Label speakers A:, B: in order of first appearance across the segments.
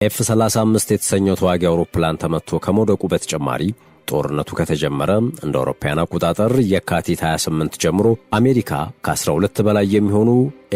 A: ኤፍ-35 የተሰኘው ተዋጊ አውሮፕላን ተመቶ ከመውደቁ በተጨማሪ ጦርነቱ ከተጀመረ እንደ አውሮፓውያን አቆጣጠር የካቲት 28 ጀምሮ አሜሪካ ከ12 በላይ የሚሆኑ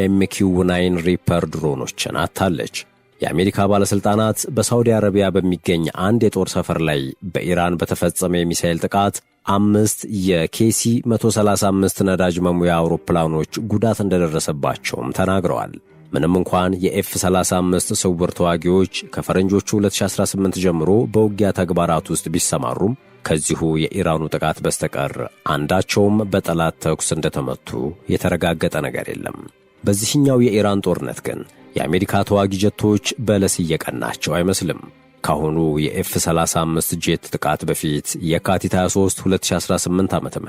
A: MQ-9 ሪፐር ድሮኖችን አጥታለች። የአሜሪካ ባለሥልጣናት በሳውዲ አረቢያ በሚገኝ አንድ የጦር ሰፈር ላይ በኢራን በተፈጸመ የሚሳኤል ጥቃት 5 የኬሲ-135 ነዳጅ መሙያ አውሮፕላኖች ጉዳት እንደደረሰባቸውም ተናግረዋል። ምንም እንኳን የኤፍ-35 ስውር ተዋጊዎች ከፈረንጆቹ 2018 ጀምሮ በውጊያ ተግባራት ውስጥ ቢሰማሩም ከዚሁ የኢራኑ ጥቃት በስተቀር አንዳቸውም በጠላት ተኩስ እንደተመቱ የተረጋገጠ ነገር የለም። በዚህኛው የኢራን ጦርነት ግን የአሜሪካ ተዋጊ ጀቶች በለስ እየቀናቸው አይመስልም። ካሁኑ የኤፍ-35 ጄት ጥቃት በፊት የካቲት 23 2018 ዓ.ም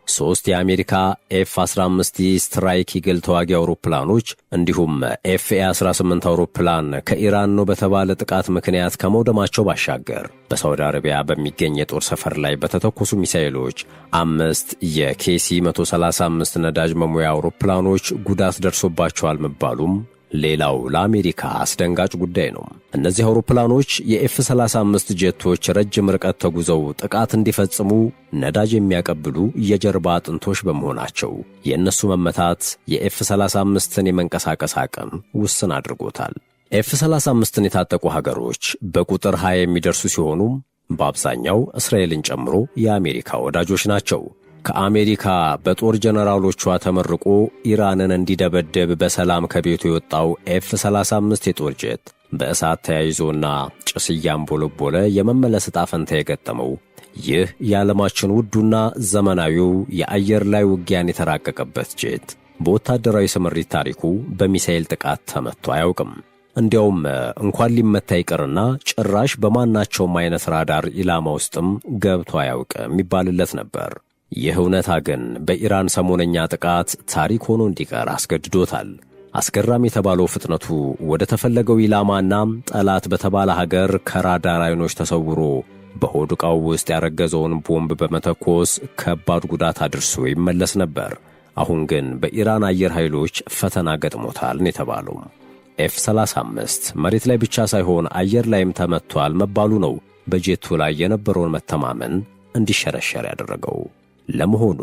A: 3 የአሜሪካ ኤፍ-15 ስትራይክ ኢግል ተዋጊ አውሮፕላኖች እንዲሁም ኤፍ-18 አውሮፕላን ከኢራን ነው በተባለ ጥቃት ምክንያት ከመውደማቸው ባሻገር በሳውዲ አረቢያ በሚገኝ የጦር ሰፈር ላይ በተተኮሱ ሚሳኤሎች 5 የኬሲ-135 ነዳጅ መሙያ አውሮፕላኖች ጉዳት ደርሶባቸዋል መባሉም ሌላው ለአሜሪካ አስደንጋጭ ጉዳይ ነው። እነዚህ አውሮፕላኖች የኤፍ-35 ጄቶች ረጅም ርቀት ተጉዘው ጥቃት እንዲፈጽሙ ነዳጅ የሚያቀብሉ የጀርባ አጥንቶች በመሆናቸው የእነሱ መመታት የኤፍ-35ን የመንቀሳቀስ አቅም ውስን አድርጎታል። ኤፍ-35ን የታጠቁ ሀገሮች በቁጥር 20 የሚደርሱ ሲሆኑ በአብዛኛው እስራኤልን ጨምሮ የአሜሪካ ወዳጆች ናቸው። ከአሜሪካ በጦር ጀነራሎቿ ተመርቆ ኢራንን እንዲደበደብ በሰላም ከቤቱ የወጣው ኤፍ-35 የጦር ጄት በእሳት ተያይዞና ጭስ እያንቦለቦለ የመመለስ ዕጣ ፈንታ የገጠመው ይህ የዓለማችን ውዱና ዘመናዊው የአየር ላይ ውጊያን የተራቀቀበት ጄት በወታደራዊ ስምሪት ታሪኩ በሚሳኤል ጥቃት ተመቶ አያውቅም። እንዲያውም እንኳን ሊመታ ይቅርና ጭራሽ በማናቸውም አይነት ራዳር ኢላማ ውስጥም ገብቶ አያውቅም ይባልለት ነበር። ይህ እውነታ ግን በኢራን ሰሞነኛ ጥቃት ታሪክ ሆኖ እንዲቀር አስገድዶታል። አስገራሚ የተባለው ፍጥነቱ ወደ ተፈለገው ኢላማና ጠላት በተባለ ሀገር ከራዳር አይኖች ተሰውሮ በሆድ ዕቃው ውስጥ ያረገዘውን ቦምብ በመተኮስ ከባድ ጉዳት አድርሶ ይመለስ ነበር። አሁን ግን በኢራን አየር ኃይሎች ፈተና ገጥሞታል የተባለው ኤፍ-35 መሬት ላይ ብቻ ሳይሆን አየር ላይም ተመቷል መባሉ ነው በጄቱ ላይ የነበረውን መተማመን እንዲሸረሸር ያደረገው። ለመሆኑ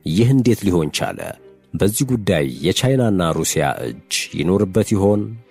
A: ይህ እንዴት ሊሆን ቻለ? በዚህ ጉዳይ የቻይናና ሩሲያ እጅ ይኖርበት ይሆን?